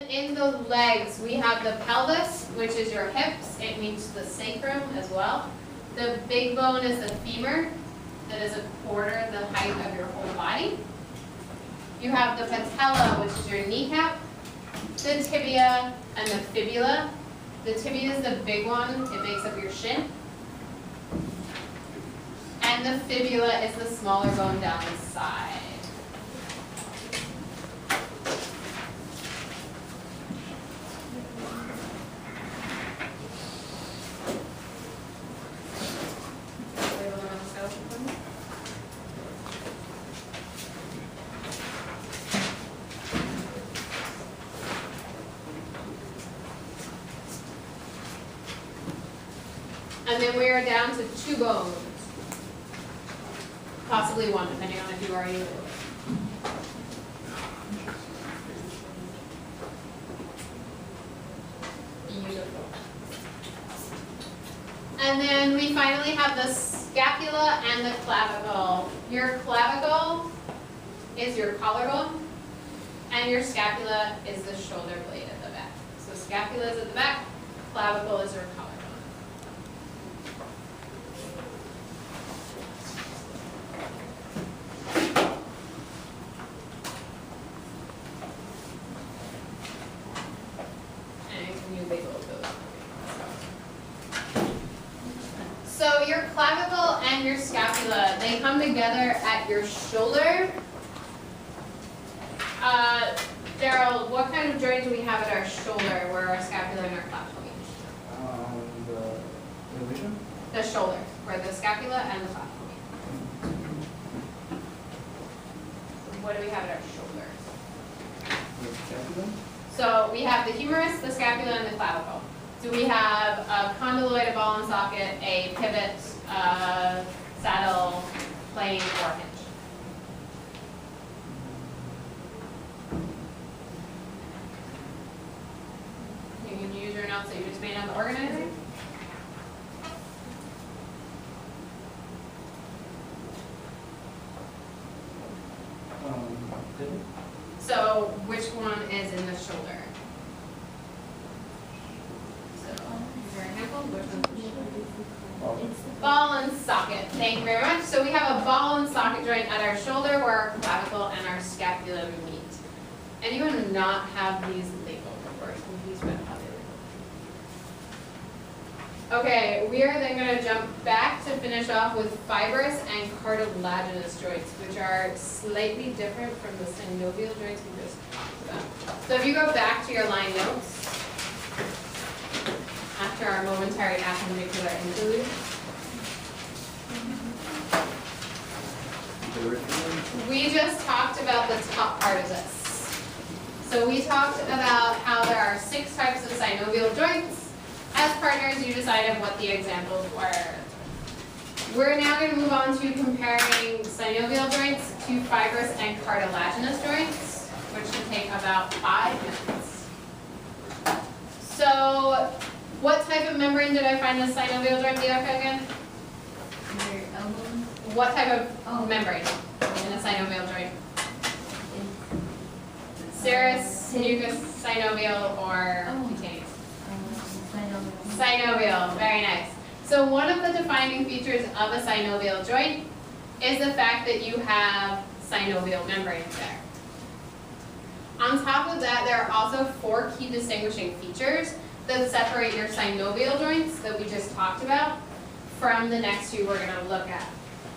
In the legs, we have the pelvis, which is your hips. It means the sacrum as well. The big bone is the femur, that is a quarter the height of your whole body. You have the patella, which is your kneecap, the tibia, and the fibula. The tibia is the big one, it makes up your shin. And the fibula is the smaller bone down the side. And then we are down to 2 bones. Possibly 1, depending on if you already know it. Beautiful. And then we finally have the scapula and the clavicle. Your clavicle is your collarbone, and your scapula is the shoulder blade at the back. So scapula is at the back, clavicle is your collarbone. So your clavicle and your scapula, they come together at your shoulder. Daryl, what kind of joint do we have at our shoulder where our scapula and our clavicle meet? The division? The shoulder, where the scapula and the clavicle meet. What do we have at our shoulder? The scapula? So we have the humerus, the scapula, and the clavicle. So we have a condyloid, a ball and socket, a pivot, saddle, plane, or hinge. You can use your notes that you just made on the organizer. Pivot? So which one is in the shoulder? So, for example, which one's the shoulder? Ball and socket. Thank you very much. So we have a ball and socket joint at our shoulder where our clavicle and our scapula meet. Anyone not have these labeled or confused about how they label? Okay, we are then going to jump back to finish off with fibrous and cartilaginous joints, which are slightly different from the synovial joints we just talked about. So if you go back to your line notes, after our momentary appendicular interlude, we just talked about the top part of this. So we talked about how there are 6 types of synovial joints. As partners, you decided what the examples were. We're now going to move on to comparing synovial joints to fibrous and cartilaginous joints, which should take about 5 minutes. So, what type of membrane did I find the synovial joint be again? Your elbow? What type of membrane in a synovial joint? Serous, mucous, synovial, or cutaneous? Synovial, very nice. So one of the defining features of a synovial joint is the fact that you have synovial membranes there. On top of that, there are also 4 key distinguishing features that separate your synovial joints that we just talked about from the next 2 we're going to look at.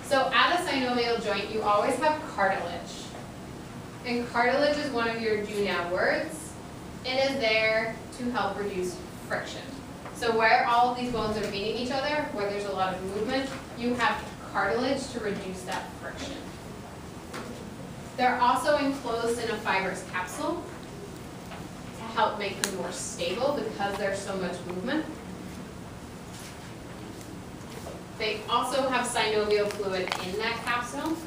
So at a synovial joint, you always have cartilage. And cartilage is one of your do now words. It is there to help reduce friction. So where all of these bones are meeting each other, where there's a lot of movement, you have cartilage to reduce that friction. They're also enclosed in a fibrous capsule to help make them more stable because there's so much movement. They also have synovial fluid in that capsule.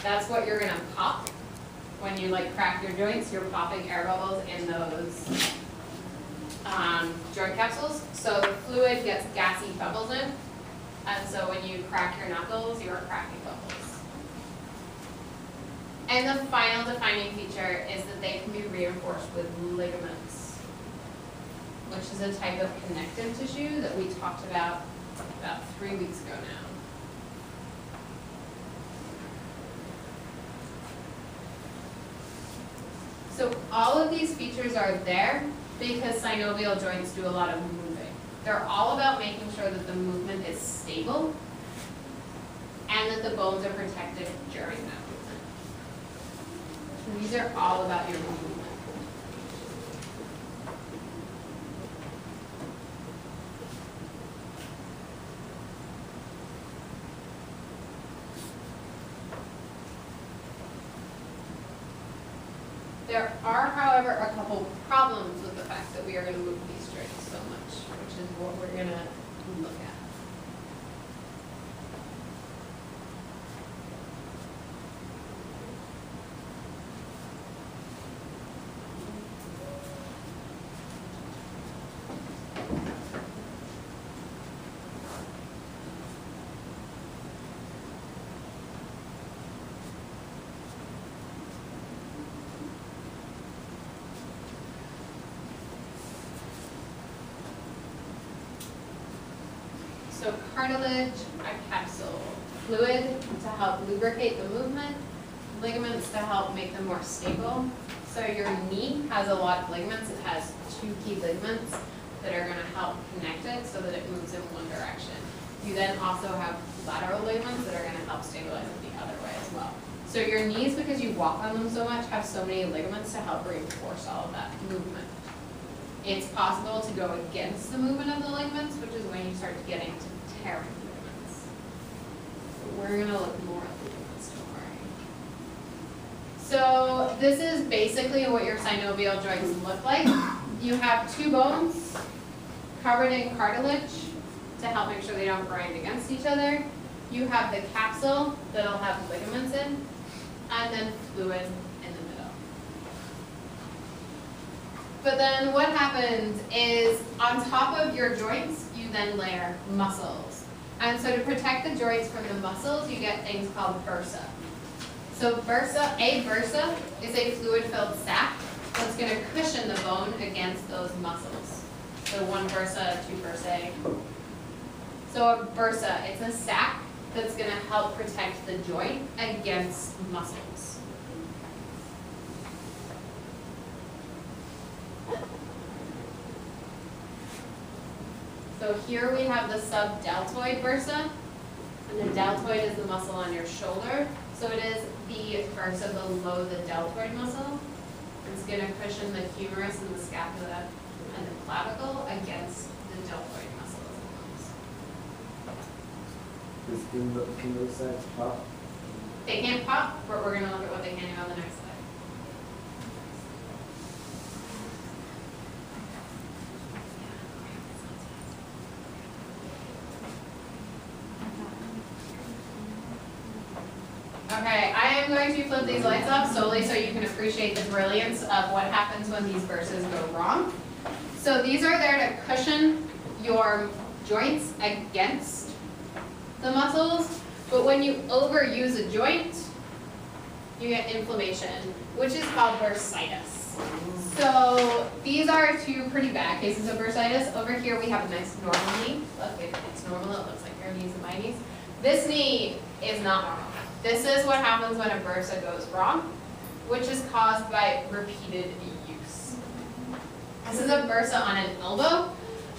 That's what you're going to pop when you crack your joints. You're popping air bubbles in those joint capsules. So the fluid gets gassy bubbles in, and so when you crack your knuckles, you are cracking bubbles. And the final defining feature is that they can be reinforced with ligaments, which is a type of connective tissue that we talked about 3 weeks ago now. So all of these features are there because synovial joints do a lot of moving. They're all about making sure that the movement is stable and that the bones are protected during that movement. So these are all about your movement. There are, however, a couple problems with the fact that we are going to move these joints so much, which is what we're going to look at. So cartilage, a capsule, fluid to help lubricate the movement, ligaments to help make them more stable. So your knee has a lot of ligaments. It has 2 key ligaments that are going to help connect it so that it moves in one direction. You then also have lateral ligaments that are going to help stabilize it the other way as well. So your knees, because you walk on them so much, have so many ligaments to help reinforce all of that movement. It's possible to go against the movement of the ligaments, which is when you start getting to tearing ligaments. But we're going to look more at the ligaments, don't worry. So this is basically what your synovial joints look like. You have 2 bones covered in cartilage to help make sure they don't grind against each other. You have the capsule that'll have ligaments in, and then fluid in the middle. But then what happens is on top of your joints, you then layer muscles. And so to protect the joints from the muscles, you get things called bursa. So bursa is a fluid-filled sac that's going to cushion the bone against those muscles. So 1 bursa, 2 bursae. So a bursa, it's a sac that's going to help protect the joint against muscles. So here we have the subdeltoid bursa, and the deltoid is the muscle on your shoulder. So it is the bursa below the deltoid muscle. It's going to cushion the humerus and the scapula and the clavicle against the deltoid muscles. Can those sides pop? They can't pop, but we're going to look at what they can do on the next slide. Okay, I am going to flip these lights up solely so you can appreciate the brilliance of what happens when these bursas go wrong. So these are there to cushion your joints against the muscles, but when you overuse a joint, you get inflammation, which is called bursitis. So these are 2 pretty bad cases of bursitis. Over here we have a nice normal knee. Look, it's normal, it looks like your knees and my knees. This knee is not normal. This is what happens when a bursa goes wrong, which is caused by repeated use. This is a bursa on an elbow.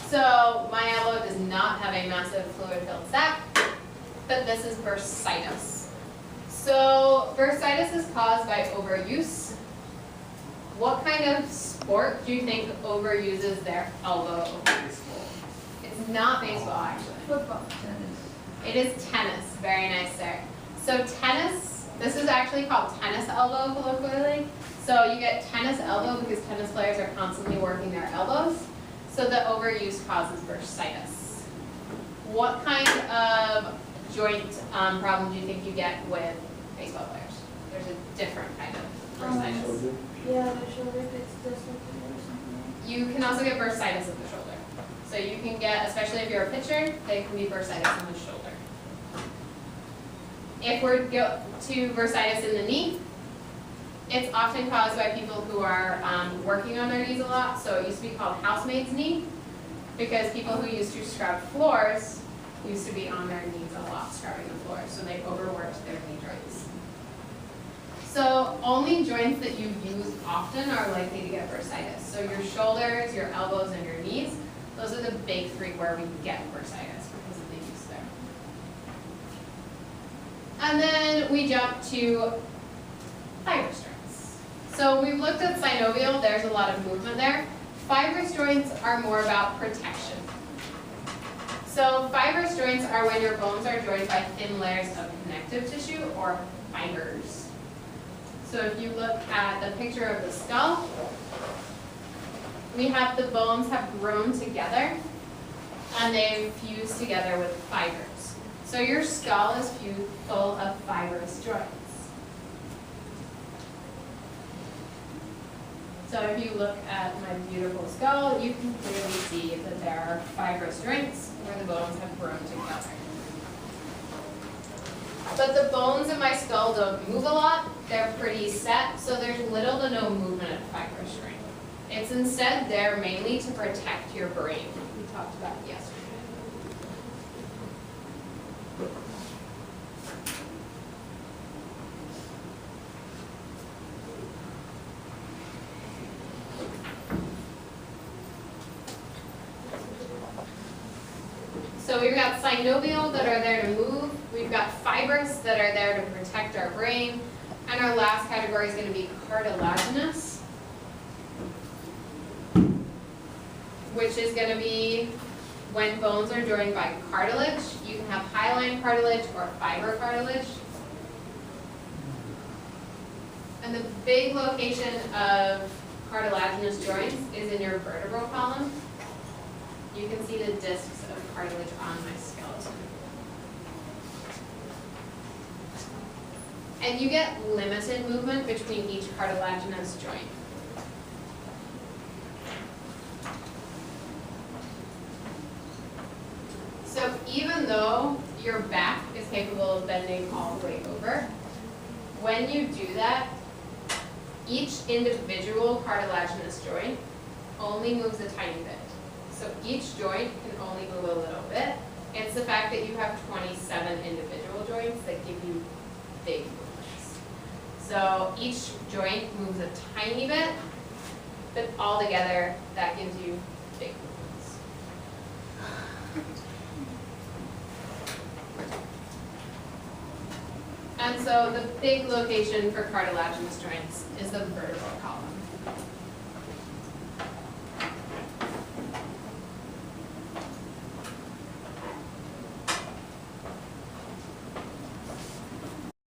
So my elbow does not have a massive fluid-filled sac, but this is bursitis. So bursitis is caused by overuse. What kind of sport do you think overuses their elbow? It's not baseball, actually. Football, tennis. It is tennis. Very nice, sir. So tennis, this is actually called tennis elbow colloquially. So you get tennis elbow because tennis players are constantly working their elbows. So the overuse causes bursitis. What kind of joint problem do you think you get with baseball players? There's a different kind of bursitis. Yeah, the shoulder gets dislocated or something. You can also get bursitis of the shoulder. So you can get, especially if you're a pitcher, there can be bursitis in the shoulder. If we're to bursitis in the knee, It's often caused by people who are working on their knees a lot, so it used to be called housemaid's knee, because people who used to scrub floors used to be on their knees a lot scrubbing the floor, so they overworked their knee joints. So only joints that you use often are likely to get bursitis. So your shoulders, your elbows, and your knees, those are the big three where we get bursitis because of the use there. And then we jump to fibrous joints. So we've looked at synovial, there's a lot of movement there. Fibrous joints are more about protection. So fibrous joints are when your bones are joined by thin layers of connective tissue or fibers. So if you look at the picture of the skull, we have the bones have grown together and they've fused together with fibers. So your skull is full of fibrous joints. So if you look at my beautiful skull, you can clearly see that there are fibrous joints where the bones have grown together. But the bones in my skull don't move a lot. They're pretty set, so there's little to no movement at a fibrous joint. It's instead there mainly to protect your brain. We talked about it yesterday. So we've got synovial that are there to move, we've got fibrous that are there to protect our brain, and our last category is going to be cartilaginous, which is going to be when bones are joined by cartilage. You can have hyaline cartilage or fiber cartilage. And the big location of cartilaginous joints is in your vertebral column. You can see the discs of cartilage on my skeleton. And you get limited movement between each cartilaginous joint. So even though your back is capable of bending all the way over, when you do that, each individual cartilaginous joint only moves a tiny bit. So each joint can only move a little bit. It's the fact that you have 27 individual joints that give you big movements. So each joint moves a tiny bit, but all together that gives you big movements. And so the big location for cartilaginous joints is the vertebral column.